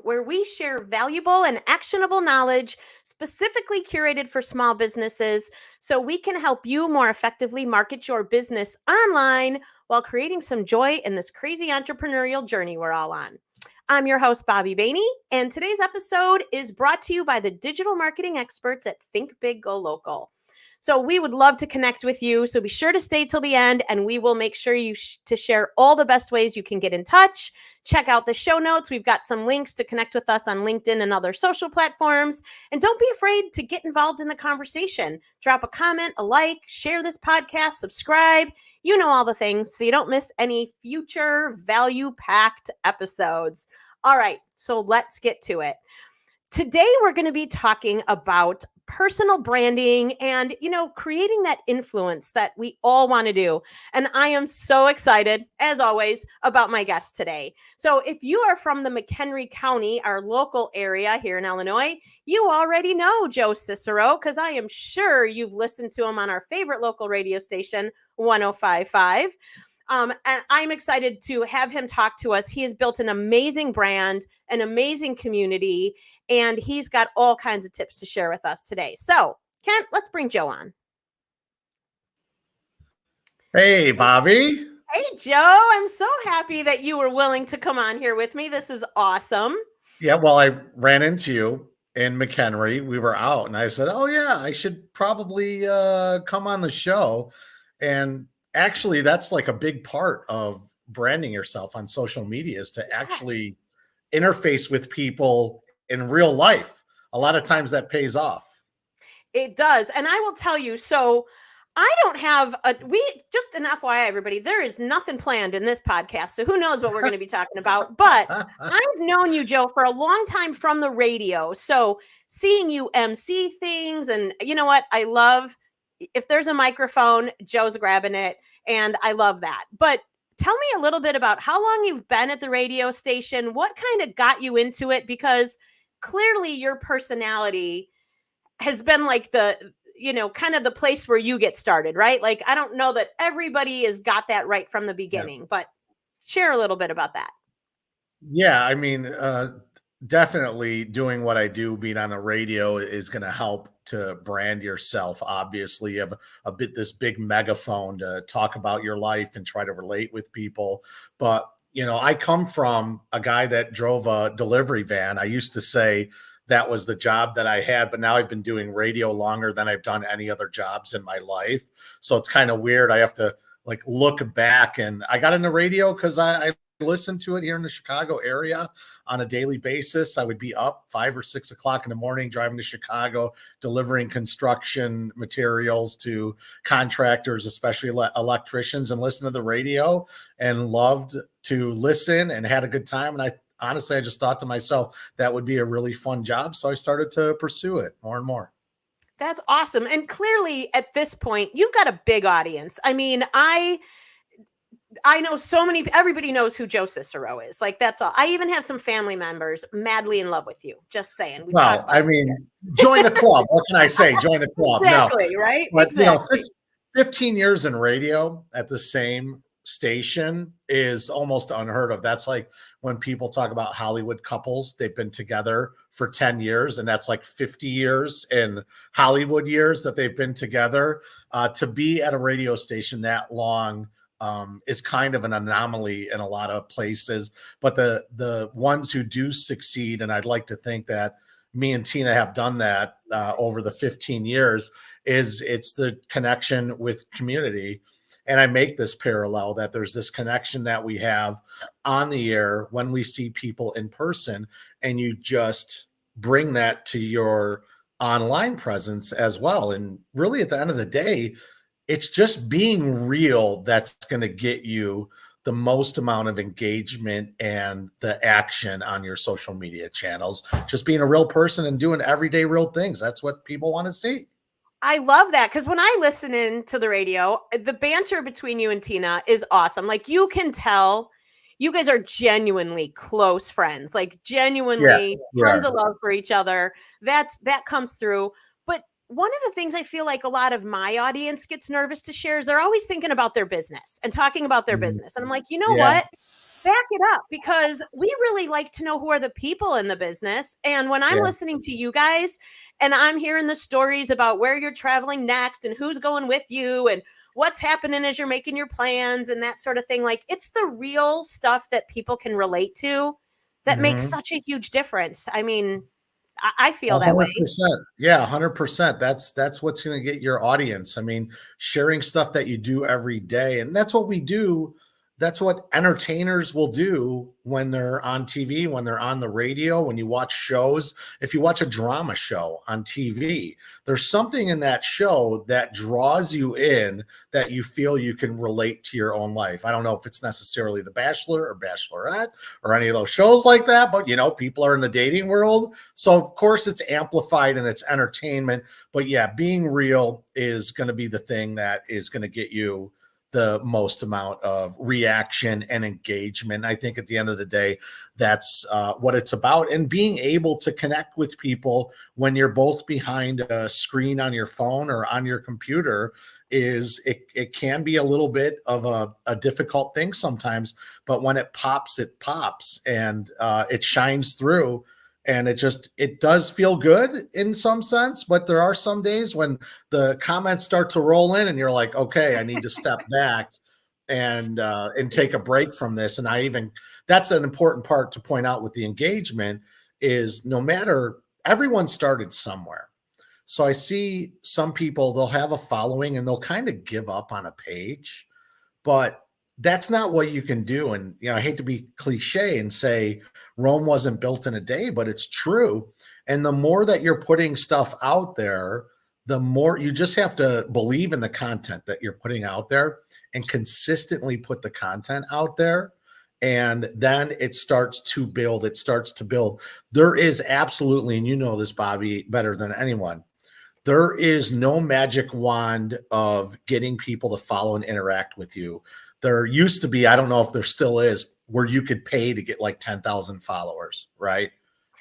where we share valuable and actionable knowledge specifically curated for small businesses so we can help you more effectively market your business online while creating some joy in this crazy entrepreneurial journey we're all on. I'm your host, Bobbi Baehne, and today's episode is brought to you by the digital marketing experts at Think Big, Go Local. So we would love to connect with you. So be sure to stay till the end, and we will make sure to share all the best ways you can get in touch. Check out the show notes. We've got some links to connect with us on LinkedIn and other social platforms. And don't be afraid to get involved in the conversation. Drop a comment, a like, share this podcast, subscribe. You know all the things so you don't miss any future value-packed episodes. All right, so let's get to it. Today, we're going to be talking about personal branding and, creating that influence that we all want to do. And I am so excited, as always, about my guest today. So if you are from the McHenry County, our local area here in Illinois, you already know Joe Cicero because I am sure you've listened to him on our favorite local radio station, 105.5. And I'm excited to have him talk to us. He has built an amazing brand, an amazing community, and he's got all kinds of tips to share with us today. So, Kent, let's bring Joe on. Hey, Bobbi. Hey, Joe. I'm so happy that you were willing to come on here with me. This is awesome. Yeah, well, I ran into you in McHenry. We were out, and I said, oh, yeah, I should probably come on the show. And actually, that's like a big part of branding yourself on social media is to actually interface with people in real life. A lot of times that pays off. It does. And I will tell you, so I don't have just an FYI, everybody, there is nothing planned in this podcast. So who knows what we're going to be talking about, but I've known you, Joe, for a long time from the radio. So seeing you MC things, and you know what? I love, if there's a microphone, Joe's grabbing it. And I love that. But tell me a little bit about how long you've been at the radio station. What kind of got you into it? Because clearly your personality has been like kind of the place where you get started, right? Like, I don't know that everybody has got that right from the beginning, but share a little bit about that. Yeah, I mean, definitely doing what I do, being on the radio is going to help to brand yourself. Obviously, you have this big megaphone to talk about your life and try to relate with people. But, I come from a guy that drove a delivery van. I used to say that was the job that I had, but now I've been doing radio longer than I've done any other jobs in my life. So it's kind of weird. I have to look back, and I got into radio because I listen to it here in the Chicago area on a daily basis. I would be up 5 or 6 o'clock in the morning, driving to Chicago, delivering construction materials to contractors, especially electricians, and listen to the radio and loved to listen and had a good time. And honestly, I just thought to myself, that would be a really fun job. So I started to pursue it more and more. That's awesome. And clearly at this point, you've got a big audience. I mean, I know everybody knows who Joe Cicero is. Like, that's all. I even have some family members madly in love with you. Just saying. Well, I mean, join the club. What can I say? Join the club. Exactly, no. Right? But, exactly. 15 years in radio at the same station is almost unheard of. That's like when people talk about Hollywood couples, they've been together for 10 years, and that's like 50 years in Hollywood years that they've been together. To be at a radio station that long is kind of an anomaly in a lot of places. But the ones who do succeed, and I'd like to think that me and Tina have done that over the 15 years, it's the connection with community. And I make this parallel that there's this connection that we have on the air when we see people in person, and you just bring that to your online presence as well. And really, at the end of the day, it's just being real that's going to get you the most amount of engagement and the action on your social media channels. Just being a real person and doing everyday real things. That's what people want to see. I love that, because when I listen in to the radio, the banter between you and Tina is awesome. Like, you can tell you guys are genuinely close friends, like genuinely tons of love for each other. That comes through. But one of the things I feel like a lot of my audience gets nervous to share is they're always thinking about their business and talking about their business. And I'm like, you know what? back it up, because we really like to know who are the people in the business. And when I'm Yeah. listening to you guys and I'm hearing the stories about where you're traveling next and who's going with you and what's happening as you're making your plans and that sort of thing, like, it's the real stuff that people can relate to that makes Mhm. such a huge difference. I mean, I feel that way. 100%. Yeah, 100%. That's what's going to get your audience. I mean, sharing stuff that you do every day, and that's what we do. That's what entertainers will do when they're on TV, when they're on the radio, when you watch shows. If you watch a drama show on TV, there's something in that show that draws you in, that you feel you can relate to your own life. I don't know if it's necessarily The Bachelor or Bachelorette or any of those shows like that, but people are in the dating world. So of course it's amplified and it's entertainment, but yeah, being real is going to be the thing that is going to get you the most amount of reaction and engagement. I think at the end of the day, that's what it's about. And being able to connect with people when you're both behind a screen on your phone or on your computer it can be a little bit of a difficult thing sometimes, but when it pops, and it shines through. And it does feel good in some sense, but there are some days when the comments start to roll in and you're like, okay, I need to step back and take a break from this. And that's an important part to point out with the engagement is no matter, everyone started somewhere. So I see some people, they'll have a following and they'll kind of give up on a page, but that's not what you can do. And, I hate to be cliche and say Rome wasn't built in a day, but it's true. And the more that you're putting stuff out there, the more you just have to believe in the content that you're putting out there and consistently put the content out there. And then it starts to build. It starts to build. There is absolutely, and you know this, Bobbi, better than anyone, there is no magic wand of getting people to follow and interact with you. There used to be, I don't know if there still is, where you could pay to get like 10,000 followers, right?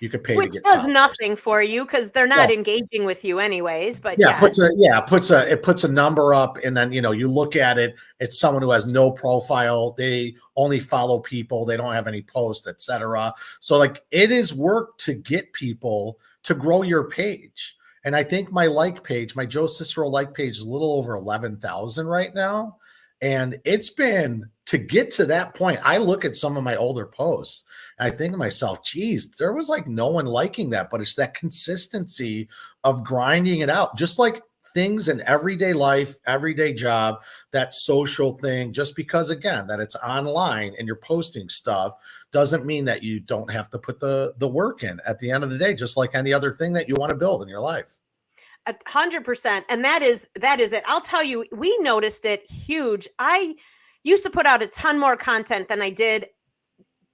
You could pay to Which get does followers. nothing for you because they're Yeah. not engaging with you anyways. But Yeah, yes. it puts a number up, and then you look at it. It's someone who has no profile. They only follow people. They don't have any posts, etc. So like it is work to get people to grow your page. And I think my like page, my Joe Cicero like page, is a little over 11,000 right now. And it's been to get to that point. I look at some of my older posts. And I think to myself, geez, there was like no one liking that, but it's that consistency of grinding it out, just like things in everyday life, everyday job, that social thing. Just because, again, that it's online and you're posting stuff doesn't mean that you don't have to put the work in at the end of the day, just like any other thing that you want to build in your life. 100%. And that is it. I'll tell you, we noticed it huge. I used to put out a ton more content than I did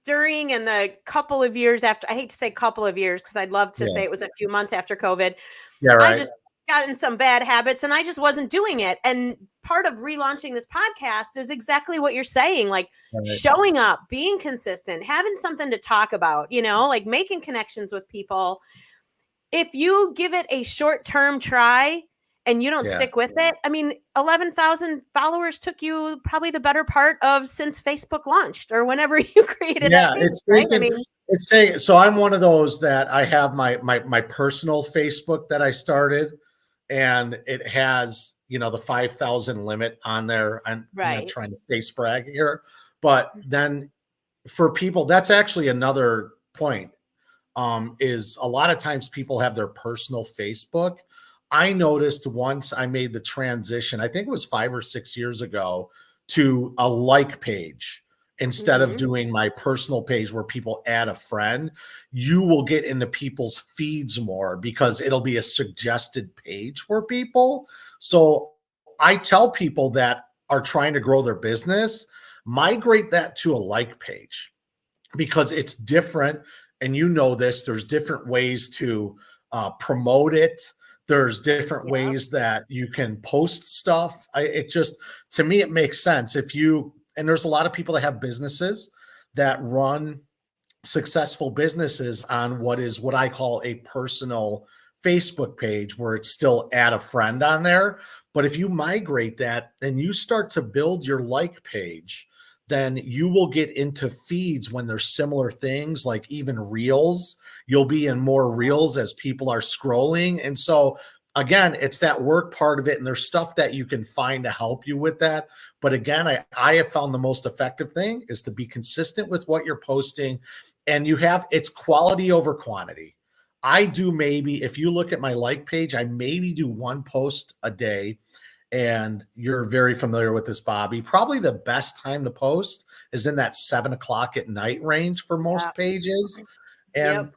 during and the couple of years after. I hate to say couple of years because I'd love to say it was a few months after COVID. Yeah, I right. just got in some bad habits and I just wasn't doing it. And part of relaunching this podcast is exactly what you're saying, like showing up, being consistent, having something to talk about, like making connections with people. If you give it a short-term try and you don't stick with it, I mean, 11,000 followers took you probably the better part of since Facebook launched or whenever you created that page, right? I mean, it's taking, so I'm one of those that I have my personal Facebook that I started, and it has, the 5,000 limit on there. I'm not trying to face brag here, but then for people, that's actually another point. Is a lot of times people have their personal Facebook. I noticed once I made the transition, I think it was 5 or 6 years ago, to a like page instead of doing my personal page where people add a friend. You will get into people's feeds more because it'll be a suggested page for people. So I tell people that are trying to grow their business, migrate that to a like page because it's different. And this, there's different ways to promote it. There's different ways that you can post stuff. To me, it makes sense. And there's a lot of people that have businesses that run successful businesses on what I call a personal Facebook page, where it's still add a friend on there. But if you migrate that and you start to build your like page, then you will get into feeds when there's similar things, like even reels. You'll be in more reels as people are scrolling. And so again, it's that work part of it. And there's stuff that you can find to help you with that. But again, I have found the most effective thing is to be consistent with what you're posting. And it's quality over quantity. I do, maybe if you look at my like page, I maybe do one post a day. And you're very familiar with this, Bobbi. Probably the best time to post is in that 7 o'clock at night range for most pages. And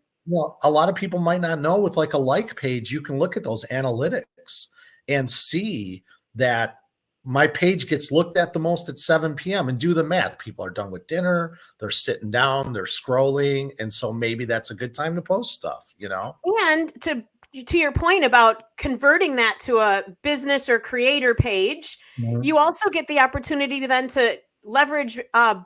a lot of people might not know, with like a like page, you can look at those analytics and see that my page gets looked at the most at 7 p.m. and do the math. People are done with dinner, they're sitting down, they're scrolling. And so maybe that's a good time to post stuff, And to your point about converting that to a business or creator page, you also get the opportunity to leverage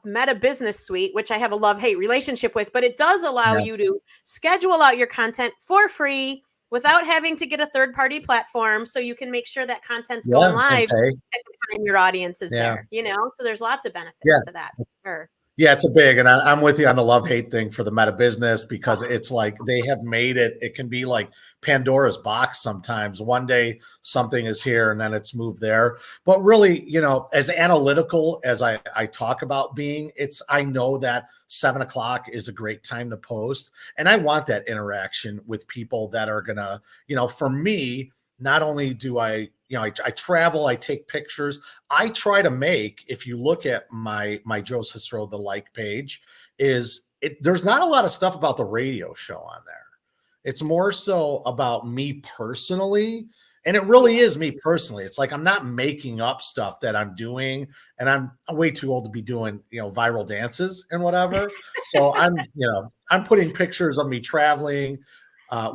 Meta Business Suite, which I have a love-hate relationship with, but it does allow you to schedule out your content for free without having to get a third-party platform, so you can make sure that content's going live at the time your audience is there, So there's lots of benefits to that, for sure. Yeah, it's and I'm with you on the love-hate thing for the Meta Business, because it's like they have made it can be like Pandora's box sometimes. One day something is here and then it's moved there. But really, as analytical as I talk about being, I know that 7 o'clock is a great time to post. And I want that interaction with people that are gonna, for me, not only do I travel, I take pictures. I try to make, if you look at my Joe Cicero, the like page, there's not a lot of stuff about the radio show on there. It's more so about me personally. And it really is me personally. It's like, I'm not making up stuff that I'm doing, and I'm way too old to be doing, viral dances and whatever. So I'm putting pictures of me traveling,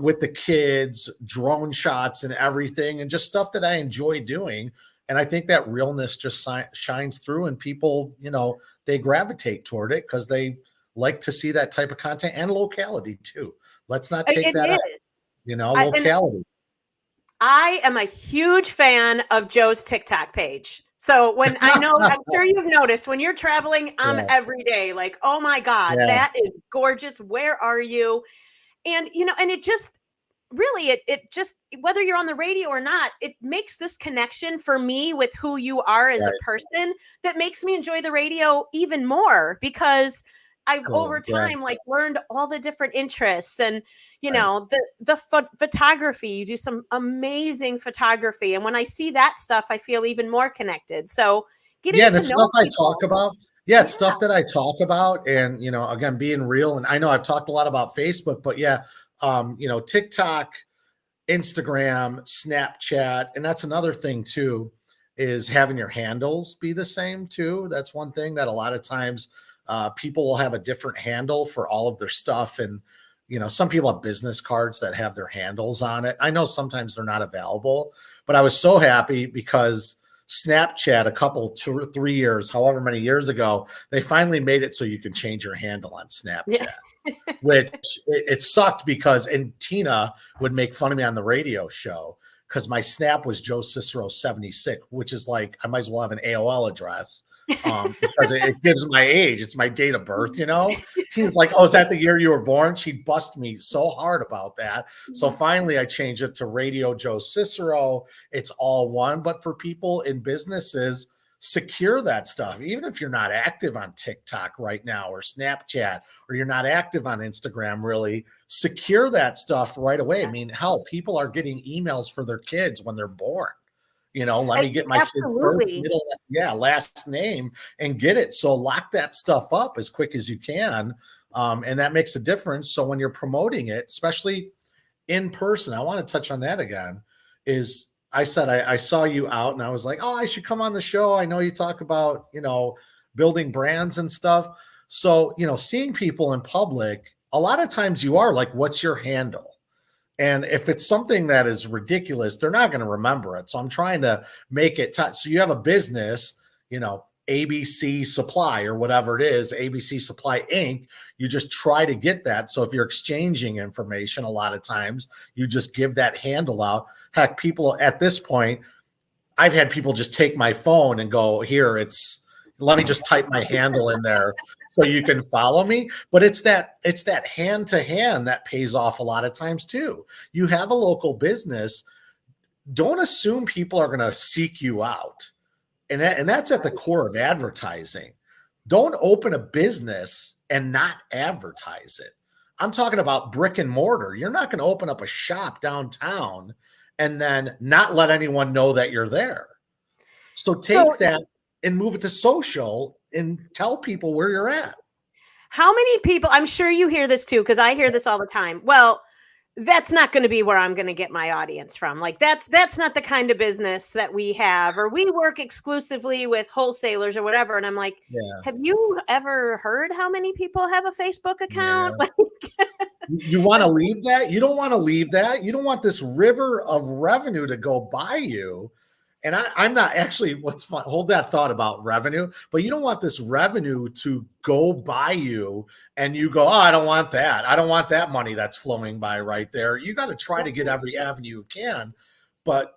with the kids, drone shots and everything, and just stuff that I enjoy doing. And I think that realness just shines through, and people, they gravitate toward it because they like to see that type of content, and locality too. Let's not take that out, locality. I am a huge fan of Joe's TikTok page. So when I'm sure you've noticed, when you're traveling, I'm every day like, oh my God, that is gorgeous. Where are you? And, and it just really, it just, whether you're on the radio or not, it makes this connection for me with who you are as a person that makes me enjoy the radio even more, because I've over time learned all the different interests, and the photography. You do some amazing photography, and when I see that stuff, I feel even more connected. So getting to know stuff people. I talk about. Yeah, it's stuff that I talk about, and again, being real. And I know I've talked a lot about Facebook, but TikTok, Instagram, Snapchat, and that's another thing too, is having your handles be the same too. That's one thing that a lot of times people will have a different handle for all of their stuff, and some people have business cards that have their handles on it. I know sometimes they're not available, but I was so happy because Snapchat a couple 2 or 3 years, however many years ago, they finally made it so you can change your handle on Snapchat, which it sucked because, and Tina would make fun of me on the radio show because my Snap was Joe Cicero 76, which is like, I might as well have an AOL address because it gives my age. It's my date of birth, Tina's like, oh, is that the year you were born? She'd bust me so hard about that. So finally I changed it to Radio Joe Cicero. It's all one. But for people in businesses, secure that stuff. Even if you're not active on TikTok right now or Snapchat, or you're not active on Instagram, really secure that stuff right away. I mean, hell, people are getting emails for their kids when they're born. Let me get my kid's first, middle, last name and get it. So lock that stuff up as quick as you can. And that makes a difference. So when you're promoting it, especially in person, I want to touch on that again, is I said, I saw you out and I was like, oh, I should come on the show. I know you talk about, building brands and stuff. So, seeing people in public, a lot of times you are like, what's your handle? And if it's something that is ridiculous, they're not going to remember it. So I'm trying to make it so you have a business, ABC Supply or whatever it is, ABC Supply Inc. You just try to get that. So if you're exchanging information, a lot of times you just give that handle out. Heck, people at this point, I've had people just take my phone and go, here, it's Let me just type my handle in there so you can follow me. But it's that hand to hand that pays off a lot of times too. You have a local business. Don't assume people are going to seek you out. And that's at the core of advertising. Don't open a business and not advertise it. I'm talking about brick and mortar. You're not going to open up a shop downtown and then not let anyone know that you're there. So take that and move it to social and tell people where you're at. How many people, I'm sure you hear this too, because I hear this all the time. Well, that's not going to be where I'm going to get my audience from. Like that's not the kind of business that we have, or we work exclusively with wholesalers or whatever. And I'm like, have you ever heard how many people have a Facebook account? Yeah. You want to leave that? You don't want to leave that. You don't want this river of revenue to go by you. And I'm not actually, what's fun, hold that thought about revenue, but you don't want this revenue to go by you and you go, oh, I don't want that. I don't want that money that's flowing by right there. You got to try to get every avenue you can. But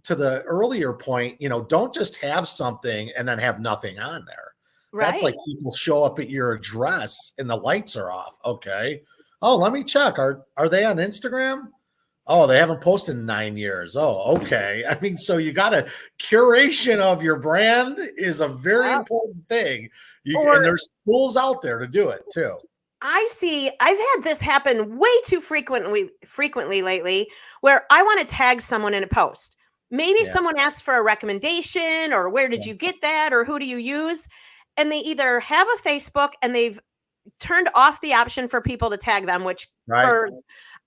to the earlier point, don't just have something and then have nothing on there. Right. That's like people show up at your address and the lights are off. Okay. Oh, let me check. Are they on Instagram? Oh, they haven't posted in 9 years. Oh, okay. I mean, so you got a curation of your brand is a very important thing. And there's tools out there to do it too. I've had this happen way too frequently lately, where I want to tag someone in a post. Maybe someone asks for a recommendation, or where did you get that, or who do you use? And they either have a Facebook and they've turned off the option for people to tag them, which where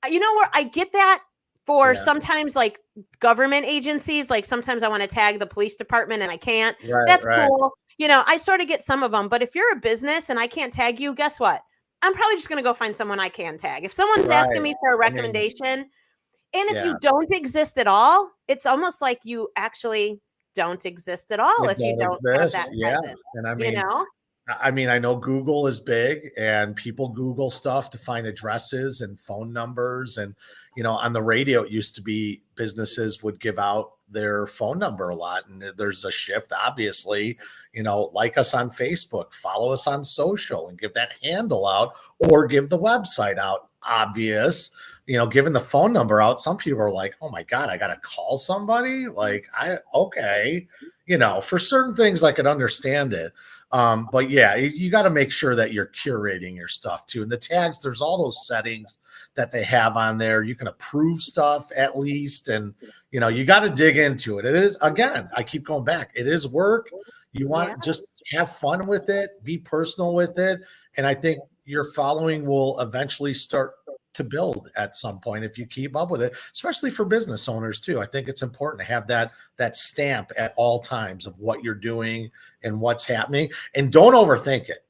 I get that for sometimes like government agencies, like sometimes I want to tag the police department and I can't. That's cool. I sort of get some of them, but if you're a business and I can't tag you, guess what? I'm probably just going to go find someone I can tag. If someone's asking me for a recommendation, and if you don't exist at all, it's almost like you actually don't exist at all if you don't have that present. And I mean, I know Google is big and people Google stuff to find addresses and phone numbers. And, on the radio, it used to be businesses would give out their phone number a lot. And there's a shift, obviously, like us on Facebook, follow us on social and give that handle out or give the website out. Obvious, giving the phone number out. Some people are like, oh my God, I got to call somebody. Like, for certain things I could understand it. But yeah, you got to make sure that you're curating your stuff too. And the tags, there's all those settings that they have on there. You can approve stuff at least. And, you got to dig into it. It is, again, I keep going back. It is work. You want to just have fun with it, be personal with it. And I think your following will eventually start to build at some point if you keep up with it, especially for business owners too. I think it's important to have that stamp at all times of what you're doing and what's happening. And don't overthink it.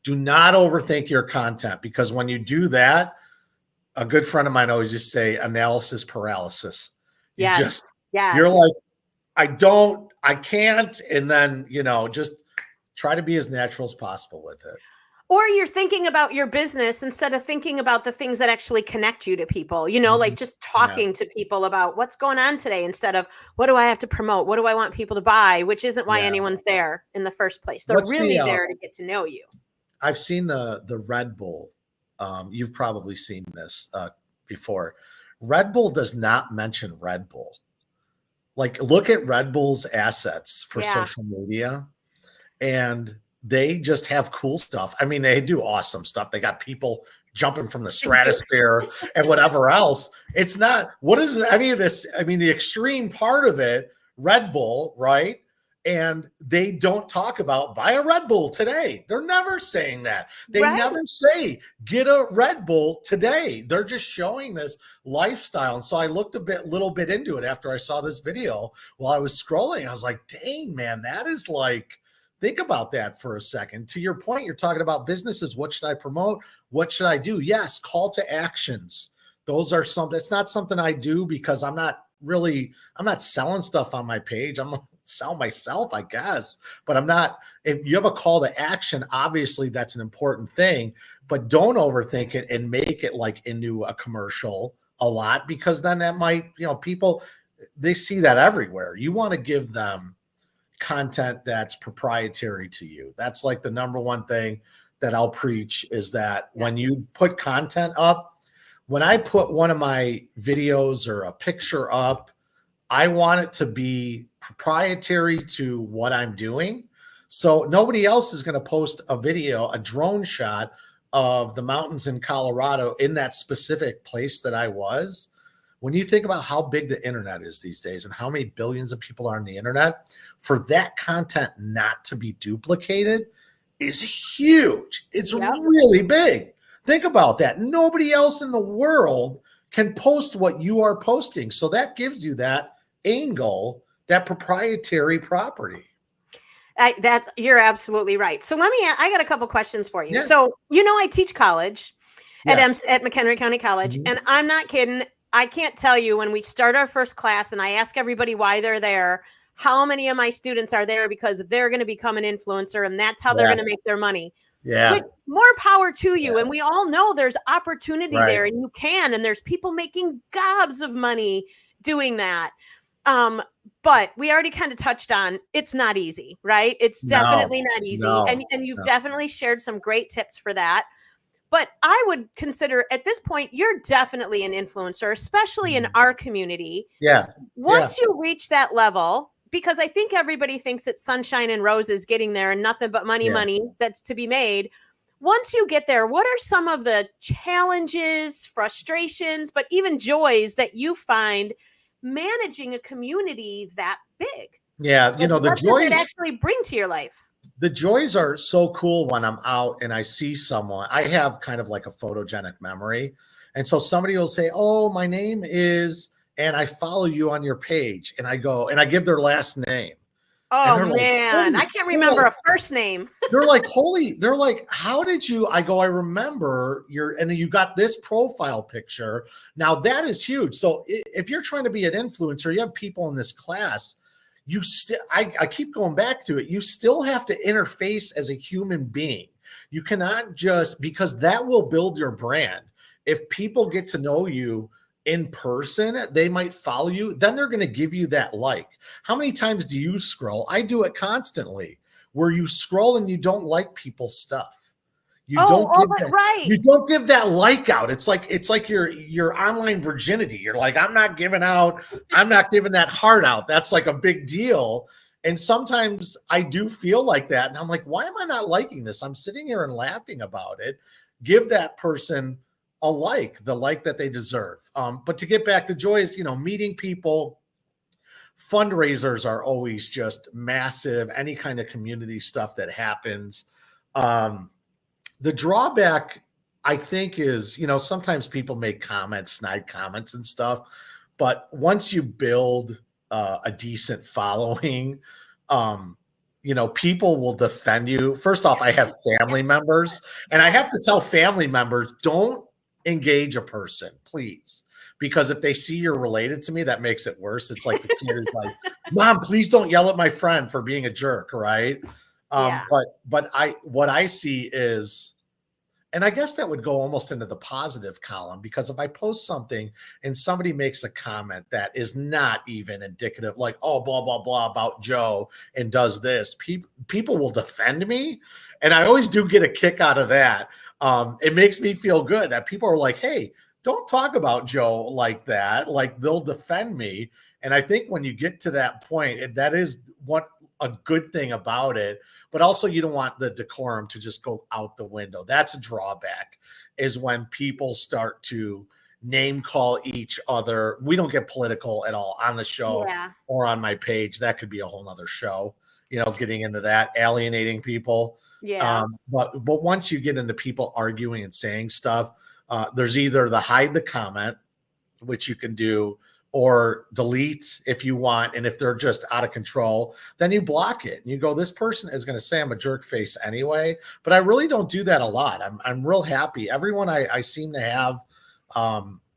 Do not overthink your content, because when you do that, a good friend of mine always used to say analysis paralysis. You're like, I can't. And then, just try to be as natural as possible with it. Or you're thinking about your business instead of thinking about the things that actually connect you to people, like just talking to people about what's going on today instead of what do I have to promote? What do I want people to buy? Which isn't why anyone's there in the first place. They're really there to get to know you. I've seen the Red Bull. You've probably seen this before. Red Bull does not mention Red Bull. Like, look at Red Bull's assets for social media, and they just have cool stuff. I mean, they do awesome stuff. They got people jumping from the stratosphere and whatever else. It's not, what is any of this? I mean, the extreme part of it, Red Bull, right? And they don't talk about buy a Red Bull today. They're never saying that. They never say get a Red Bull today. They're just showing this lifestyle. And so I looked little bit into it after I saw this video while I was scrolling. I was like, dang, man, that is like, think about that for a second. To your point, you're talking about businesses. What should I promote? What should I do? Yes, call to actions. Those are something, it's not something I do because I'm not selling stuff on my page. I'm sell myself, I guess, but I'm not. If you have a call to action, obviously that's an important thing, but don't overthink it and make it like into a commercial a lot, because then that might, people, they see that everywhere. You want to give them, content that's proprietary to you. That's like the number one thing that I'll preach, is that when you put content up, when I put one of my videos or a picture up, I want it to be proprietary to what I'm doing. So nobody else is going to post a video, a drone shot of the mountains in Colorado in that specific place that I was. When you think about how big the internet is these days and how many billions of people are on the internet, for that content not to be duplicated is huge. It's really big. Think about that. Nobody else in the world can post what you are posting. So that gives you that angle, that proprietary property. You're absolutely right. So I got a couple questions for you. Yeah. So, I teach college at Yes. at McHenry County College, and I'm not kidding. I can't tell you, when we start our first class and I ask everybody why they're there, how many of my students are there because they're going to become an influencer and that's how they're going to make their money. Yeah. Which, more power to you. And we all know there's opportunity there, and and there's people making gobs of money doing that. But we already kind of touched on, it's not easy, right? It's definitely not easy. And you've definitely shared some great tips for that. But I would consider at this point, you're definitely an influencer, especially in our community. Yeah. Once you reach that level, because I think everybody thinks it's sunshine and roses getting there and nothing but money that's to be made. Once you get there, what are some of the challenges, frustrations, but even joys that you find managing a community that big? Yeah. The what joys does it actually bring to your life? The joys are so cool when I'm out and I see someone. I have kind of like a photogenic memory. And so somebody will say, "Oh, my name is," and I follow you on your page. And I go and I give their last name. Oh man, I can't remember a first name. They're like, "How did you?" I go, "I remember and you got this profile picture." Now that is huge. So if you're trying to be an influencer, you have people in this class, I keep going back to it. You still have to interface as a human being. You cannot just, because that will build your brand. If people get to know you in person, they might follow you. Then they're going to give you that like. How many times do you scroll? I do it constantly, where you scroll and you don't like people's stuff. You don't give that like out. It's like your online virginity. You're like, I'm not giving that heart out. That's like a big deal. And sometimes I do feel like that. And I'm like, why am I not liking this? I'm sitting here and laughing about it. Give that person the like that they deserve. But to get back to joy is, meeting people. Fundraisers are always just massive. Any kind of community stuff that happens. The drawback, I think, is, sometimes people make snide comments and stuff. But once you build a decent following, people will defend you. First off, I have family members, and I have to tell family members, don't engage a person, please. Because if they see you're related to me, that makes it worse. It's like the kid is like, "Mom, please don't yell at my friend for being a jerk," right? But what I see is, and I guess that would go almost into the positive column, because if I post something and somebody makes a comment that is not even indicative, like, "Oh, blah, blah, blah about Joe and does this," people will defend me. And I always do get a kick out of that. It makes me feel good that people are like, "Hey, don't talk about Joe like that." Like, they'll defend me. And I think when you get to that point, that is a good thing about it. But also, you don't want the decorum to just go out the window. That's a drawback, is when people start to name call each other. We don't get political at all on the show or on my page. That could be a whole nother show, getting into that, alienating people. But once you get into people arguing and saying stuff, there's either the hide the comment, which you can do, or delete if you want. And if they're just out of control, then you block it and you go, "This person is going to say I'm a jerk face anyway." But I really don't do that a lot. I'm real happy. Everyone I seem to have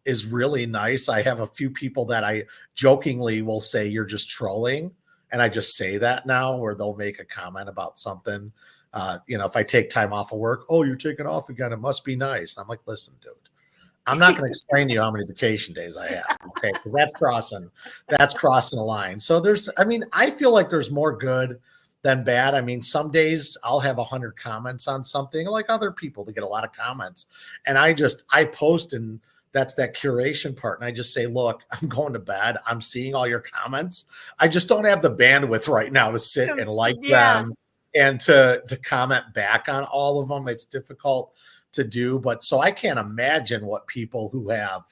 is really nice. I have a few people that I jokingly will say, "You're just trolling." And I just say that now, where they'll make a comment about something. If I take time off of work, "Oh, you're taking off again. It must be nice." I'm like, "Listen, dude, I'm not going to explain to you how many vacation days I have." Okay, because that's crossing the line. So I feel like there's more good than bad. I mean, some days I'll have 100 comments on something, like other people to get a lot of comments. And I post, and that's that curation part. And I just say, look, I'm going to bed. I'm seeing all your comments. I just don't have the bandwidth right now to sit and like them and to comment back on all of them. It's difficult to do, but so I can't imagine what people who have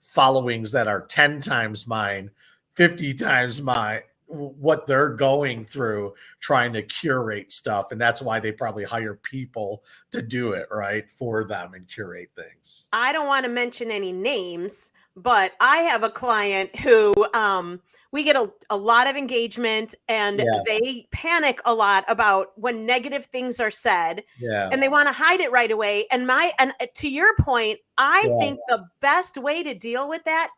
followings that are 10 times mine, 50 times mine, what they're going through trying to curate stuff. And that's why they probably hire people to do it, right, for them and curate things. I don't want to mention any names, but I have a client who we get a lot of engagement, and they panic a lot about when negative things are said, and they want to hide it right away. And to your point, I think the best way to deal with that,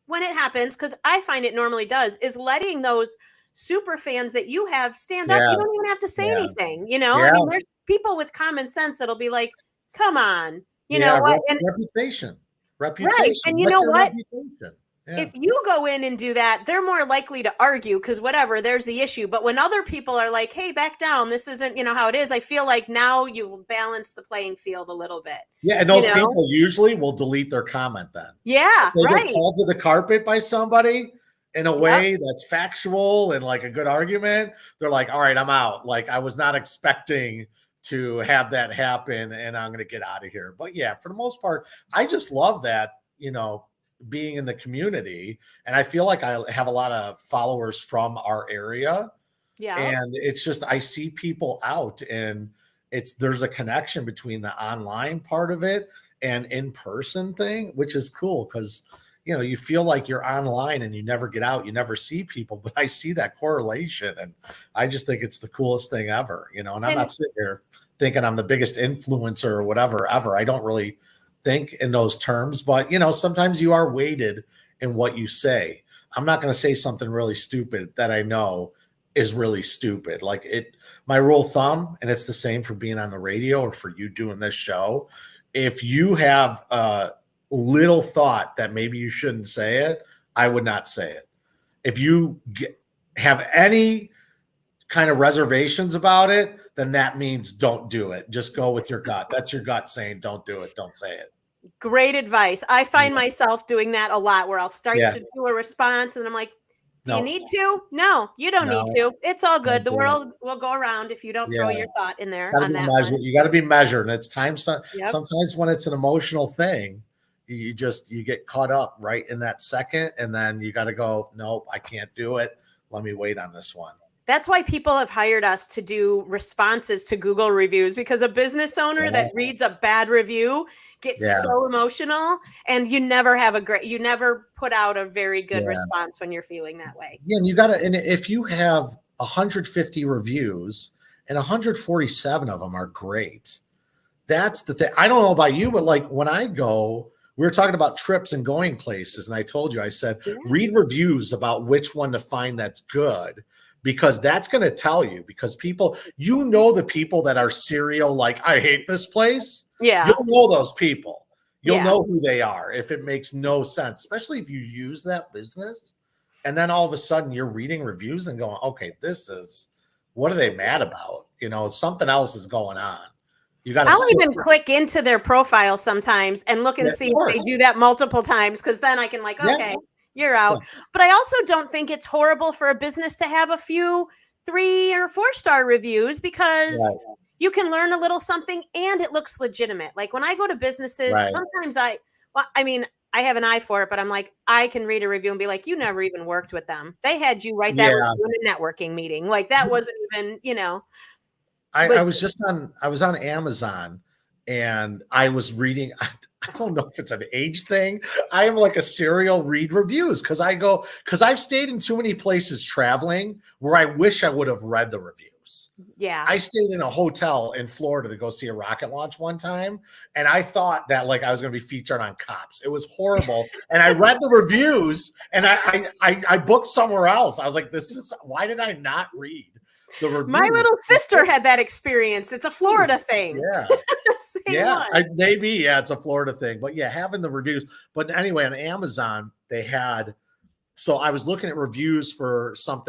when it happens, because I find it normally does, is letting those super fans that you have stand up. You don't even have to say anything, I mean, there's people with common sense that'll be like, come on, you know what? And reputation. Right. And you know what? If you go in and do that, they're more likely to argue because whatever, there's the issue. But when other people are like, hey, back down, this isn't, how it is, I feel like now you've balanced the playing field a little bit. Yeah. And those people usually will delete their comment then. Yeah. They get called to the carpet by somebody in a way that's factual and like a good argument. They're like, all right, I'm out. Like, I was not expecting to have that happen, and I'm going to get out of here. But yeah, for the most part, I just love that, being in the community. And I feel like I have a lot of followers from our area. Yeah. And it's just, I see people out, and there's a connection between the online part of it and in-person thing, which is cool. Cause you feel like you're online and you never get out, you never see people, but I see that correlation, and I just think it's the coolest thing ever, and I'm not sitting here thinking I'm the biggest influencer or whatever ever. I don't really think in those terms, but sometimes you are weighted in what you say. I'm not going to say something really stupid that I know is really stupid. Like my rule of thumb, and it's the same for being on the radio or for you doing this show. If you have a little thought that maybe you shouldn't say it, I would not say it. If you have any kind of reservations about it, then that means don't do it. Just go with your gut. That's your gut saying, don't do it. Don't say it. Great advice. I find myself doing that a lot, where I'll start to do a response and I'm like, do you need to? No, you don't need to. It's all good. The world will go around if you don't throw your thought in there. You got to be measured. And it's time. Sometimes when it's an emotional thing, you get caught up right in that second. And then you got to go, nope, I can't do it. Let me wait on this one. That's why people have hired us to do responses to Google reviews, because a business owner that reads a bad review gets so emotional, and you never put out a very good response when you're feeling that way. Yeah. And if you have 150 reviews and 147 of them are great, that's the thing. I don't know about you, but like when I go, we were talking about trips and going places, and I told you, I said, read reviews about which one to find that's good. Because that's going to tell you, because people, the people that are serial, like, I hate this place. Yeah. You'll know those people. You'll know who they are if it makes no sense, especially if you use that business. And then all of a sudden you're reading reviews and going, okay, what are they mad about? Something else is going on. I'll even click into their profile sometimes and look and see if they do that multiple times. Cause then I can okay. You're out. Yeah. But I also don't think it's horrible for a business to have a few 3 or 4-star reviews, because you can learn a little something and it looks legitimate. Like when I go to businesses, sometimes I have an eye for it, but I'm like, I can read a review and be like, you never even worked with them. They had you write that review in a networking meeting. Like that wasn't even, I was on Amazon, and I was reading, I don't know if it's an age thing. I am like a serial read reviews because I've stayed in too many places traveling where I wish I would have read the reviews. Yeah. I stayed in a hotel in Florida to go see a rocket launch one time. And I thought that like I was going to be featured on Cops. It was horrible. And I read the reviews, and I booked somewhere else. I was like, why did I not read the reviews? My little sister had that experience. It's a Florida thing. Yeah. Maybe it's a Florida thing, but having the reviews. But anyway, on Amazon, they had, so I was looking at reviews for some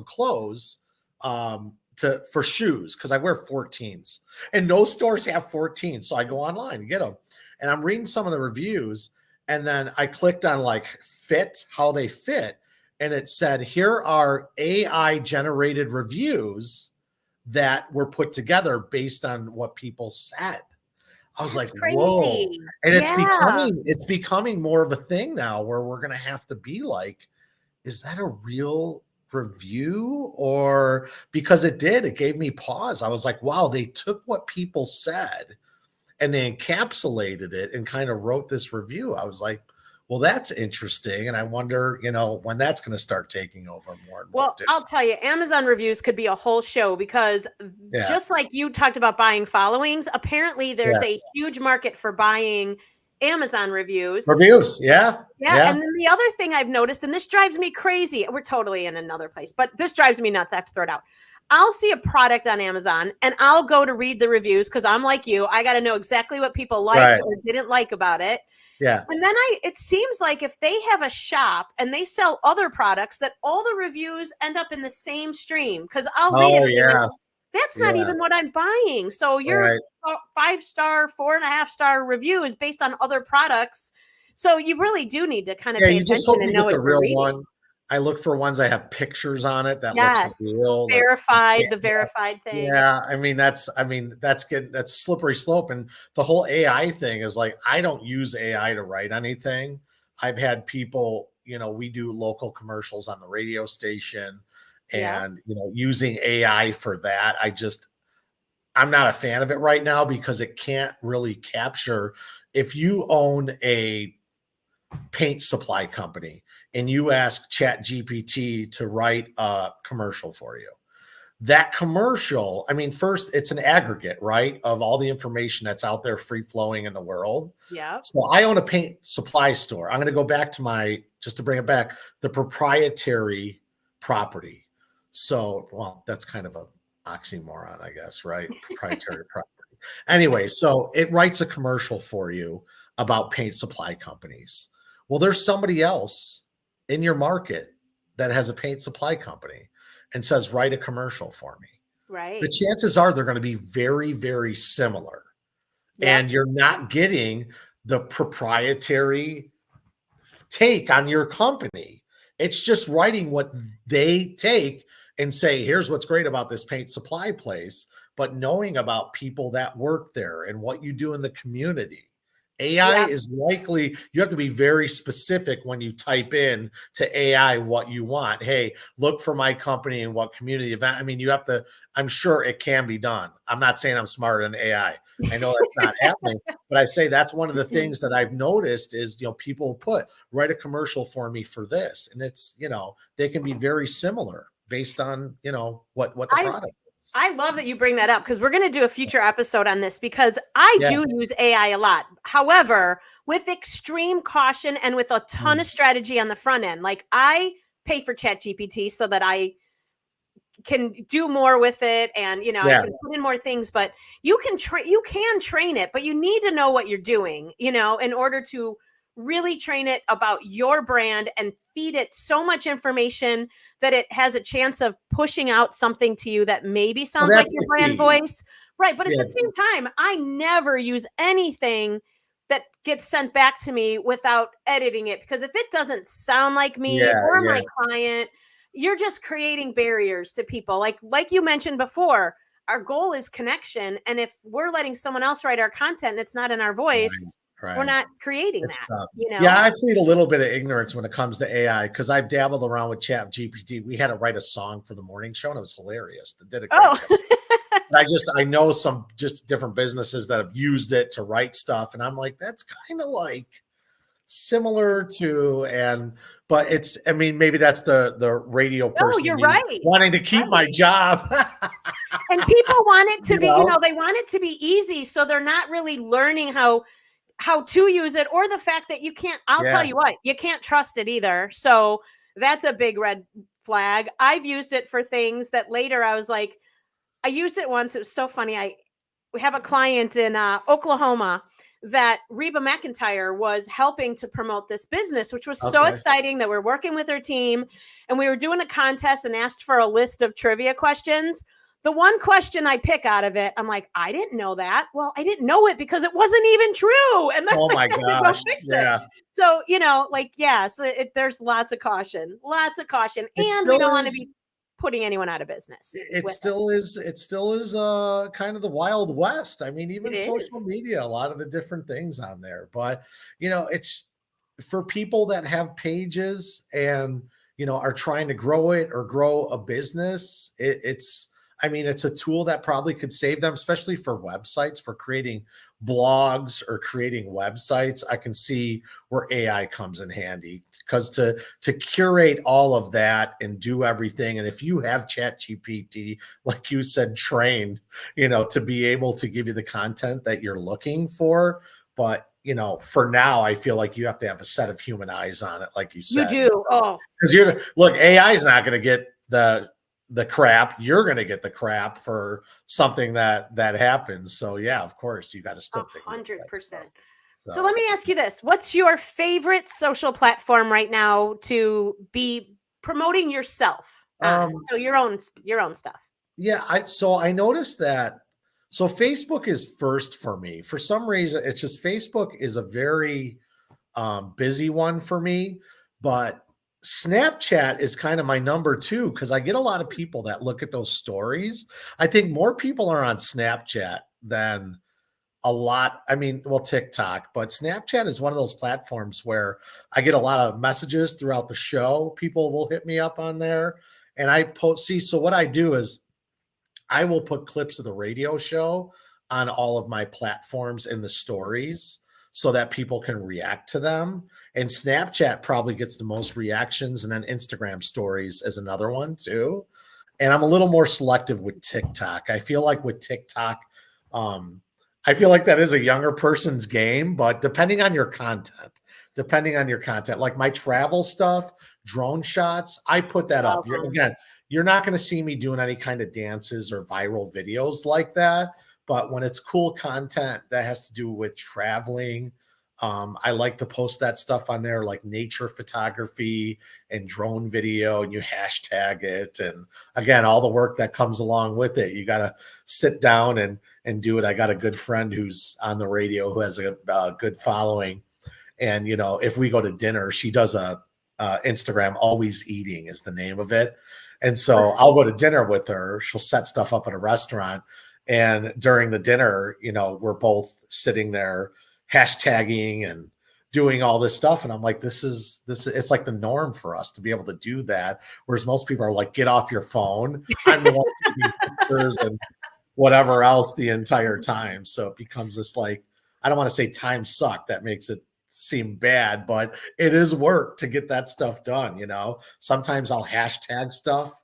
clothes, for shoes, because I wear 14s and no stores have 14s. So I go online and get them. And I'm reading some of the reviews, and then I clicked on like fit, how they fit. And it said, here are AI generated reviews that were put together based on what people said. I was That's like, whoa. crazy. And Yeah. it's becoming more of a thing now where we're going to have to be like, is that a real review? Or because it gave me pause. I was like, wow, they took what people said and they encapsulated it and kind of wrote this review. I was like, well, that's interesting. And I wonder, when that's going to start taking over more and more. Well, I'll tell you, Amazon reviews could be a whole show because Yeah. just like you talked about buying followings, apparently there's a huge market for buying Amazon reviews. Reviews. Yeah. Yeah. And then the other thing I've noticed, and this drives me crazy, we're totally in another place, but this drives me nuts. I have to throw it out. I'll see a product on Amazon and I'll go to read the reviews because I'm like you. I got to know exactly what people liked or didn't like about it. Yeah. And then it seems like if they have a shop and they sell other products, that all the reviews end up in the same stream, because I'll read it. That's not even what I'm buying. So your 5-star, 4.5-star review is based on other products. So you really do need to kind of pay you attention just hope and you know get what the real you're one. I look for ones that have pictures on it that Yes. looks real. Verified, the verified thing. Yeah. That's a slippery slope. And the whole AI thing is like, I don't use AI to write anything. I've had people, we do local commercials on the radio station and, using AI for that. I'm not a fan of it right now because it can't really capture. If you own a paint supply company and you ask Chat GPT to write a commercial for you, that commercial, first it's an aggregate, right, of all the information that's out there free flowing in the world. Yeah. So I own a paint supply store. I'm going to go back to just to bring it back, the proprietary property. So, well, that's kind of a oxymoron, I guess, right? Proprietary property. Anyway, so it writes a commercial for you about paint supply companies. Well, there's somebody else in your market that has a paint supply company and says, write a commercial for me. Right. The chances are they're going to be very, very similar. Yep. And you're not getting the proprietary take on your company. It's just writing what they take and say, here's what's great about this paint supply place, but knowing about people that work there and what you do in the community. AI is likely, you have to be very specific when you type in to AI what you want. Hey, look for my company and what community event. You have to, I'm sure it can be done. I'm not saying I'm smarter than AI. I know that's not happening, but I say that's one of the things that I've noticed is, people write a commercial for me for this. And it's, they can be very similar based on, what the product is. I love that you bring that up because we're going to do a future episode on this because I do use AI a lot. However, with extreme caution and with a ton of strategy on the front end. Like I pay for ChatGPT so that I can do more with it and, I can put in more things, but you can train it, but you need to know what you're doing, in order to really train it about your brand and feed it so much information that it has a chance of pushing out something to you that maybe sounds like your brand voice. Right. But at the same time, I never use anything that gets sent back to me without editing it, because if it doesn't sound like me or my client, you're just creating barriers to people. Like you mentioned before, our goal is connection. And if we're letting someone else write our content and it's not in our voice, we're not creating that. Yeah, I plead a little bit of ignorance when it comes to AI because I've dabbled around with Chat GPT. We had to write a song for the morning show and it was hilarious. They did a great job. I know some just different businesses that have used it to write stuff. And I'm like, that's kind of like similar to, but it's, maybe that's the radio person. You're right. Wanting to keep my job. And people want it to be, they want it to be easy. So they're not really learning how to use it, or the fact that you can't, I'll tell you what, you can't trust it either. So that's a big red flag. I've used it for things that later I was like, I used it once. It was so funny. We have a client in Oklahoma that Reba McEntire was helping to promote this business, which was so Okay. exciting that we're working with her team and we were doing a contest and asked for a list of trivia questions. The one question I pick out of it, I'm like, I didn't know that. Well, I didn't know it because it wasn't even true. And then Oh I my had to go gosh. fix it. Yeah. So, like, yeah, so there's lots of caution, It and we still don't want to is be putting anyone out of business it with it. still is kind of the Wild West. I mean, It even social is. media, a lot of the different things on there. But it's for people that have pages and are trying to grow it or grow a business. It's I mean, it's a tool that probably could save them, especially for websites, for creating blogs or creating websites. I can see where AI comes in handy because to curate all of that and do everything. And if you have Chat GPT, like you said, trained, to be able to give you the content that you're looking for. But for now, I feel like you have to have a set of human eyes on it, like you You said, do. Oh, because look, AI is not going to get the crap. You're going to get the crap for something that happens. So yeah, of course, you got to still take a look at that 100%. stuff. So let So me ask you this. What's your favorite social platform right now to be promoting yourself on? um, So your own stuff. yeah, I noticed that. So Facebook is first for me. For some reason, it's just Facebook is a very busy one for me, but Snapchat is kind of my number two because I get a lot of people that look at those stories. I think more people are on Snapchat than a lot. I mean, well, TikTok, but Snapchat is one of those platforms where I get a lot of messages throughout the show. People will hit me up on there and I post. See, so what I do is I will put clips of the radio show on all of my platforms in the stories so that people can react to them. And Snapchat probably gets the most reactions, and then Instagram stories is another one too. And I'm a little more selective with TikTok. I feel like with TikTok, um, I feel like that is a younger person's game, but depending on your content, like my travel stuff, drone shots, I put that up. Love 'em. Again, you're not going to see me doing any kind of dances or viral videos like that. But when it's cool content that has to do with traveling, I like to post that stuff on there, like nature photography and drone video, and you hashtag it. And again, all the work that comes along with it, you got to sit down and do it. I got a good friend who's on the radio who has a good following, and if we go to dinner, she does a Instagram always eating is the name of it. And so I'll go to dinner with her. She'll set stuff up at a restaurant. And during the dinner, we're both sitting there hashtagging and doing all this stuff. And I'm like, this is it's like the norm for us to be able to do that. Whereas most people are like, get off your phone. I'm the one taking pictures and whatever else the entire time. So it becomes this like, I don't want to say time suck. That makes it seem bad, but it is work to get that stuff done. Sometimes I'll hashtag stuff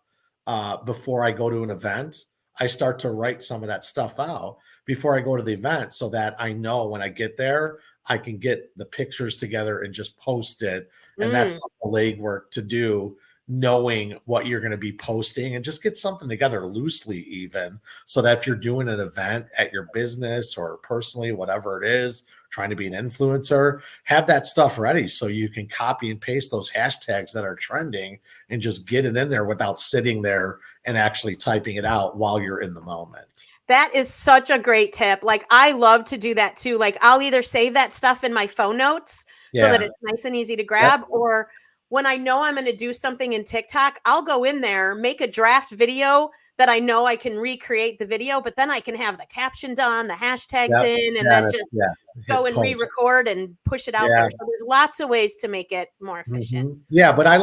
before I go to an event. I start to write some of that stuff out before I go to the event so that I know when I get there, I can get the pictures together and just post it. And that's some legwork to do, knowing what you're going to be posting and just get something together loosely, even so that if you're doing an event at your business or personally, whatever it is, trying to be an influencer, have that stuff ready so you can copy and paste those hashtags that are trending and just get it in there without sitting there and actually typing it out while you're in the moment. That is such a great tip. Like, I love to do that too. Like, I'll either save that stuff in my phone notes so that Yeah. it's nice and easy to grab, or when I know I'm going to do something in TikTok, I'll go in there, make a draft video that I know I can recreate the video, but then I can have the caption done, the hashtags Yep. in, and Yeah. then just Yeah. go Hit and post. re-record and push it out Yeah. there. So there's lots of ways to make it more efficient. Yeah, but I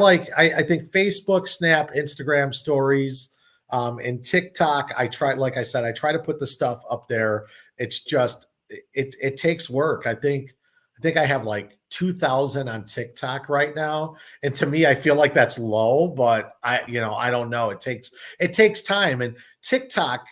think Facebook, Snap, Instagram stories, and TikTok. Like I said, I try to put the stuff up there. It's just it takes work. I think I have like 2,000 on TikTok right now, and to me, I feel like that's low. But I don't know. It takes time, and TikTok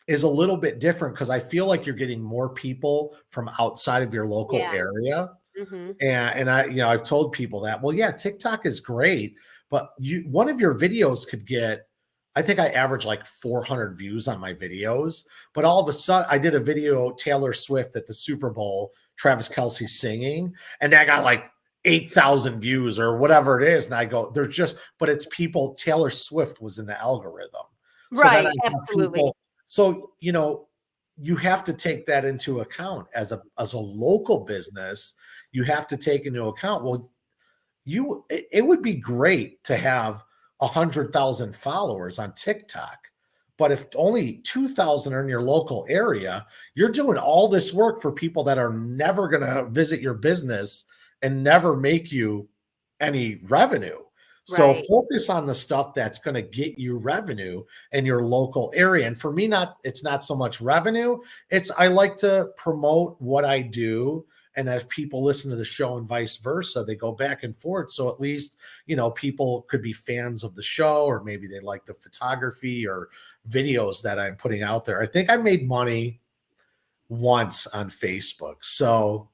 is a little bit different because I feel like you're getting more people from outside of your local Yeah. area. Mm-hmm. And I've told people that, well, yeah, TikTok is great, but one of your videos could get, I think I average like 400 views on my videos, but all of a sudden I did a video, Taylor Swift at the Super Bowl, Travis Kelce singing, and I got like 8,000 views or whatever it is. And I go, there's just, but it's people, Taylor Swift was in the algorithm. So then I Right. have Absolutely. people, so, you have to take that into account as a local business. You have to take into account, well, it would be great to have 100,000 followers on TikTok, but if only 2,000 are in your local area, you're doing all this work for people that are never going to visit your business and never make you any revenue. So Right. focus on the stuff that's going to get you revenue in your local area. And for me, it's not so much revenue. I like to promote what I do. And if people listen to the show and vice versa, they go back and forth. So at least, people could be fans of the show, or maybe they like the photography or videos that I'm putting out there. I think I made money once on Facebook. So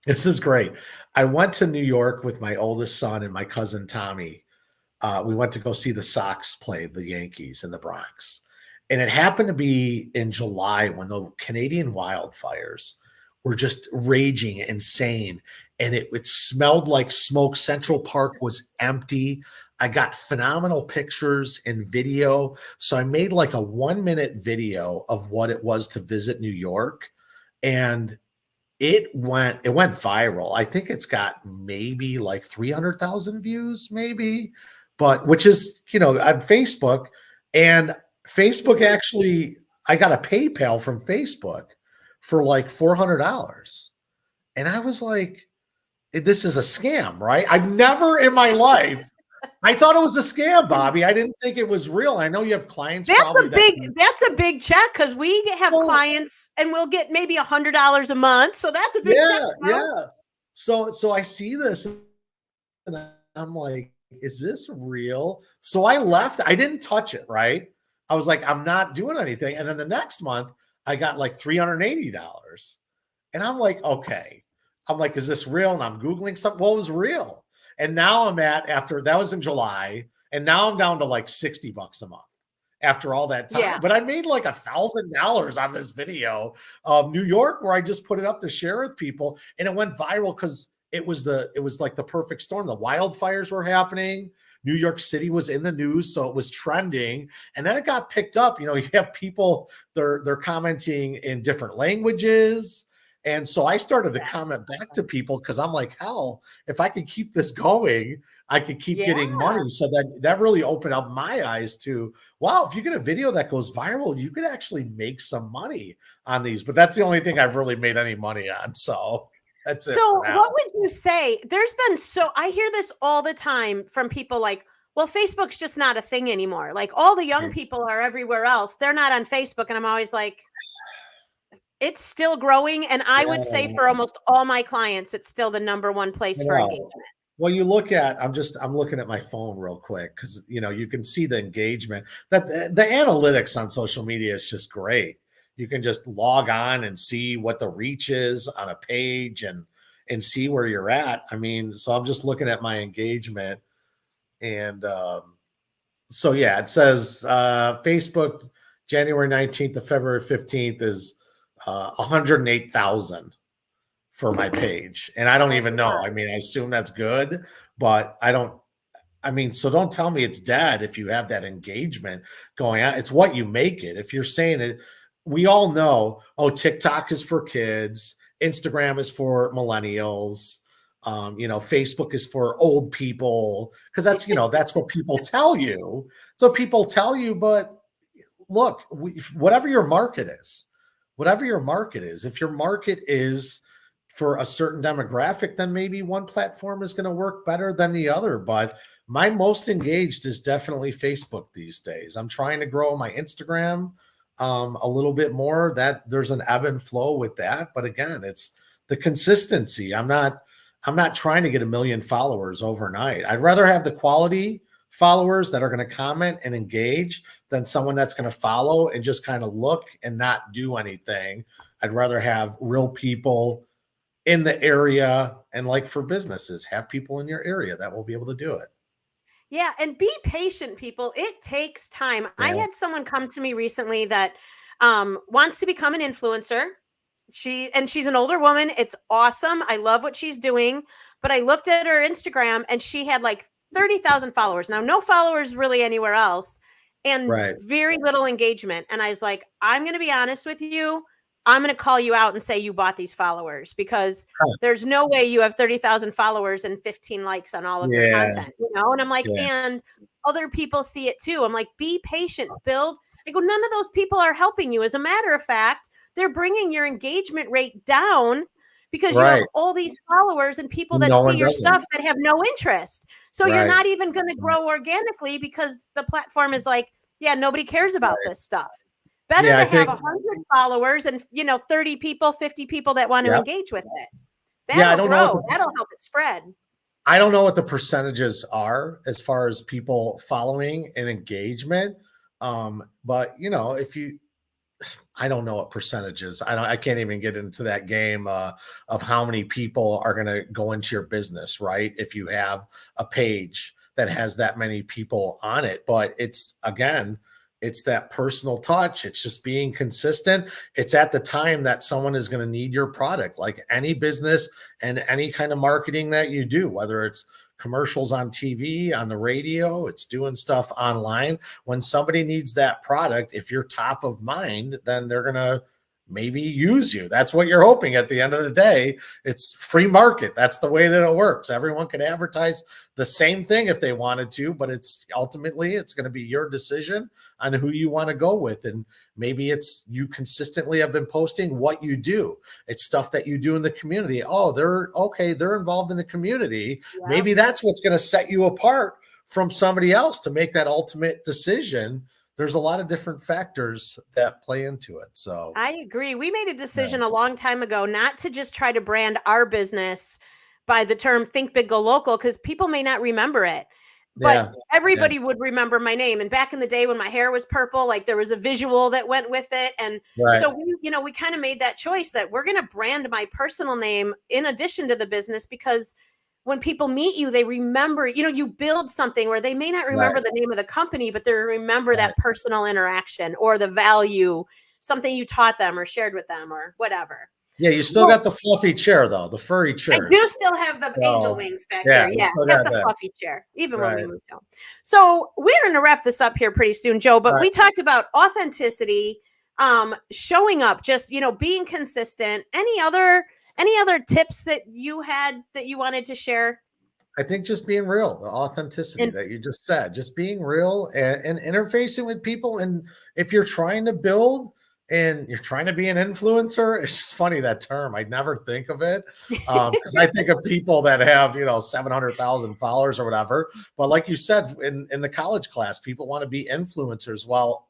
this is great. I went to New York with my oldest son and my cousin Tommy. We went to go see the Sox play the Yankees in the Bronx. And it happened to be in July when the Canadian wildfires were just raging, insane. And it smelled like smoke. Central Park was empty. I got phenomenal pictures and video. So I made like a 1-minute video of what it was to visit New York. And it went viral. I think it's got maybe like 300,000 views, maybe, but which is, on Facebook. And Facebook actually, I got a PayPal from Facebook for like $400. And I was like, this is a scam, right? I've never in my life, I thought it was a scam, Bobbi. I didn't think it was real. I know you have clients probably That's a big check, because we have clients and we'll get maybe $100 a month. So that's a big check. Yeah. So I see this and I'm like, is this real? So I left. I didn't touch it, right? I was like, I'm not doing anything. And then the next month, I got like $380. And I'm like, okay. I'm like, is this real? And I'm Googling stuff. Well, it was real. And now after that was in July, and now I'm down to like $60 a month after all that time. Yeah. But I made like $1,000 on this video of New York, where I just put it up to share with people. And it went viral because it was like the perfect storm. The wildfires were happening. New York City was in the news, so it was trending. And then it got picked up. You have people, they're commenting in different languages. And so I started to comment back to people, because I'm like, hell, if I could keep this going, I could keep getting money. So that really opened up my eyes to, wow, if you get a video that goes viral, you could actually make some money on these. But that's the only thing I've really made any money on. So that's it. So what would you say? I hear this all the time from people like, well, Facebook's just not a thing anymore. Like, all the young people are everywhere else. They're not on Facebook. And I'm always like, it's still growing. And I would say for almost all my clients, it's still the number one place for engagement. Well, I'm looking at my phone real quick, because, you can see the engagement, that the analytics on social media is just great. You can just log on and see what the reach is on a page and see where you're at. I mean, so I'm just looking at my engagement, and so yeah, it says Facebook January 19th to February 15th is 108,000 for my page. And I don't even know. I mean, I assume that's good, but so don't tell me it's dead if you have that engagement going on. It's what you make it. If you're saying it, we all know, TikTok is for kids, Instagram is for millennials, Facebook is for old people, because that's what people tell you. So people tell you, but look, whatever your market is, if your market is for a certain demographic, then maybe one platform is going to work better than the other. But my most engaged is definitely Facebook these days. I'm trying to grow my Instagram a little bit more. That there's an ebb and flow with that. But again, it's the consistency. I'm not trying to get 1 million followers overnight. I'd rather have the quality followers that are going to comment and engage than someone that's going to follow and just kind of look and not do anything. I'd rather have real people in the area, and like for businesses, have people in your area that will be able to do it. Yeah, and be patient, people. It takes time. I Yeah. had someone come to me recently that wants to become an influencer. She's an older woman. It's awesome. I love what she's doing. But I looked at her Instagram and she had like 30,000 followers. Now, no followers really anywhere else, and Right. very little engagement. And I was like, I'm going to be honest with you. I'm going to call you out and say you bought these followers, because Huh. there's no way you have 30,000 followers and 15 likes on all of your Yeah. content, you know? And I'm like, Yeah. and other people see it too. I'm like, be patient, build. I go, none of those people are helping you. As a matter of fact, they're bringing your engagement rate down because you have Right. all these followers and people that No see one your doesn't. stuff that have no interest. So you're Right. not even going to grow organically because the platform is like, yeah, nobody cares about Right. this stuff. Better Yeah, to I have think, 100 followers and 30 people, 50 people that want to yeah. engage with it. Yeah, I That'll don't know what grow. the That'll help it spread. I don't know what the percentages are as far as people following and engagement. But if you I don't know what percentages. I can't even get into that game of how many people are going to go into your business, right? If you have a page that has that many people on it, but it's that personal touch. It's just being consistent. It's at the time that someone is going to need your product, like any business and any kind of marketing that you do, whether it's commercials on TV, on the radio, it's doing stuff online. When somebody needs that product, if you're top of mind, then they're going to maybe use you. That's what you're hoping at the end of the day. It's free market. That's the way that it works. Everyone can advertise the same thing if they wanted to, but it's going to be your decision on who you want to go with. And maybe it's you consistently have been posting what you do. It's stuff that you do in the community. Oh, they're involved in the community. Yeah. Maybe that's what's going to set you apart from somebody else to make that ultimate decision. There's a lot of different factors that play into it. So I agree. We made a decision a long time ago not to just try to brand our business by the term think big, go local, because people may not remember it. But yeah, everybody would remember my name. And back in the day when my hair was purple, like there was a visual that went with it. And right. so we kind of made that choice that we're going to brand my personal name in addition to the business, because when people meet you, they remember, you build something where they may not remember the name of the company, but they remember that personal interaction or the value, something you taught them or shared with them or whatever. Yeah, you still got the fluffy chair though, the furry chair. I do still have the angel wings back here. Yeah, got the fluffy chair, even when we moved home. So we're going to wrap this up here pretty soon, Joe, but we talked about authenticity, showing up, just, being consistent. Any other tips that you had that you wanted to share? I think just being real, the authenticity that you just said, just being real and interfacing with people. And if you're trying to build and you're trying to be an influencer, it's just funny, that term. I never think of it because I think of people that have, 700,000 followers or whatever. But like you said, in the college class, people want to be influencers. Well,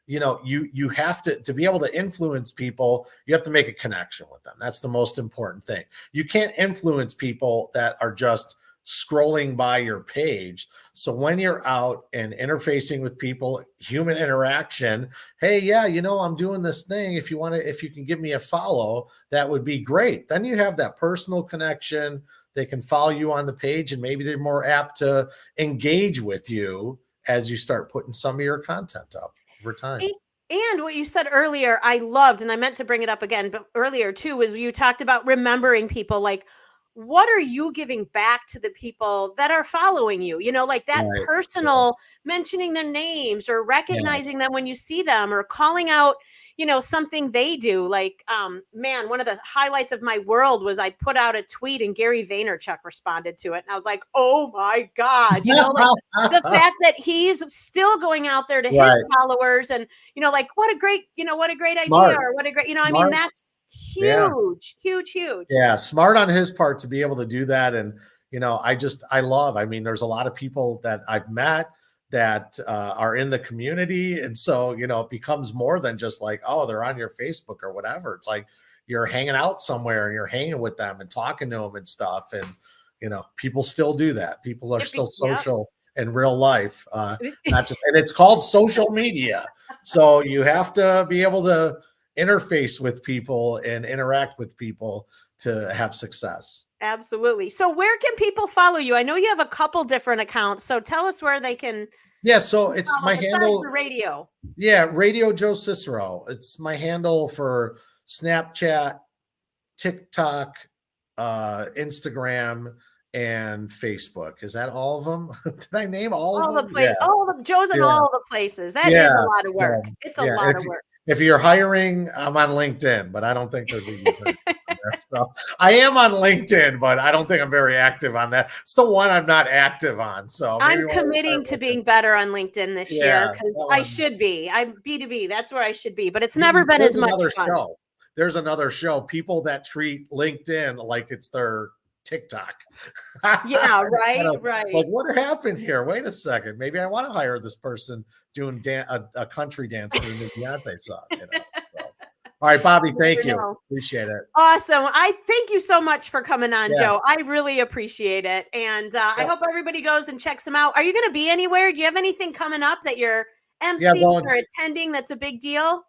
you have to be able to influence people. You have to make a connection with them. That's the most important thing. You can't influence people that are just scrolling by your page. So when you're out and interfacing with people, human interaction, hey, yeah, I'm doing this thing. If you can give me a follow, that would be great. Then you have that personal connection. They can follow you on the page, and maybe they're more apt to engage with you as you start putting some of your content up over time. And what you said earlier, I loved, and I meant to bring it up again, but earlier too, was you talked about remembering people. Like, what are you giving back to the people that are following you? Like that personal mentioning their names or recognizing them when you see them or calling out, something they do. Like, man, one of the highlights of my world was I put out a tweet and Gary Vaynerchuk responded to it. And I was like, oh my God, like the fact that he's still going out there to his followers and, like, what a great idea, or what a great, I mean, that's huge. Yeah. Smart on his part to be able to do that. And, I mean, there's a lot of people that I've met that are in the community. And so, it becomes more than just like, oh, they're on your Facebook or whatever. It's like you're hanging out somewhere and you're hanging with them and talking to them and stuff. And, people still do that. People are still social in real life, not just, and it's called social media. So you have to be able to interface with people and interact with people to have success. Absolutely. So where can people follow you? I know you have a couple different accounts, so tell us where they can Yeah, so it's my besides handle. the radio. Yeah, Radio Joe Cicero. It's my handle for Snapchat, TikTok, Instagram, and Facebook. Is that all of them? Did I name all All of the them? Yeah, place, all the Joe's in yeah, all the places. That is yeah. a lot of work. So, It's a yeah, lot of work. if you're hiring, I'm on LinkedIn, but I don't think there's a user on there. So I am on LinkedIn, but I don't think I'm very active on that. It's the one I'm not active on. So maybe I'm committing to being better on LinkedIn this year because I should be. I'm B2B. That's where I should be, but it's never been as much fun. There's another show. People that treat LinkedIn like it's their TikTok. Yeah, right, kind of right. like, what happened here? Wait a second. Maybe I want to hire this person doing a country dance to the new Beyonce song. You know? So. All right, Bobbi, thank you. Appreciate it. Awesome. I thank you so much for coming on, Joe. I really appreciate it. And I hope everybody goes and checks them out. Are you going to be anywhere? Do you have anything coming up that you're emceeing or attending that's a big deal?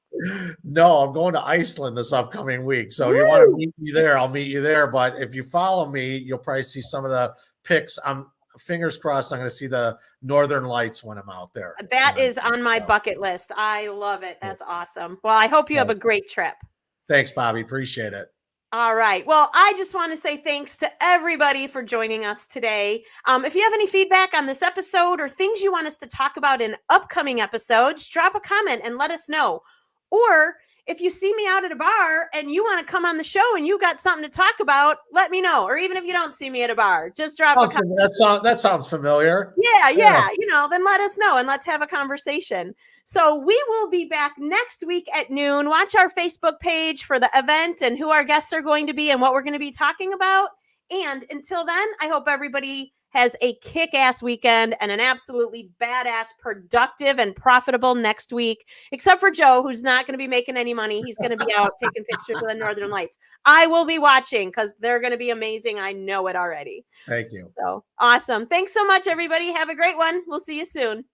No, I'm going to Iceland this upcoming week. So if you want to meet me there, I'll meet you there. But if you follow me, you'll probably see some of the pics. I'm fingers crossed I'm going to see the Northern Lights when I'm out there. That is on my bucket list. I love it. That's awesome. Well, I hope you have a great trip. Thanks, Bobbi. Appreciate it. All right. Well, I just want to say thanks to everybody for joining us today. If you have any feedback on this episode or things you want us to talk about in upcoming episodes, drop a comment and let us know. Or if you see me out at a bar and you want to come on the show and you got something to talk about, let me know. Or even if you don't see me at a bar, just drop a comment. That sounds familiar. Yeah. Then let us know and let's have a conversation. So we will be back next week at noon. Watch our Facebook page for the event and who our guests are going to be and what we're going to be talking about. And until then, I hope everybody has a kick-ass weekend and an absolutely badass, productive, and profitable next week, except for Joe, who's not going to be making any money. He's going to be out taking pictures of the Northern Lights. I will be watching because they're going to be amazing. I know it already. Thank you. So awesome. Thanks so much, everybody. Have a great one. We'll see you soon.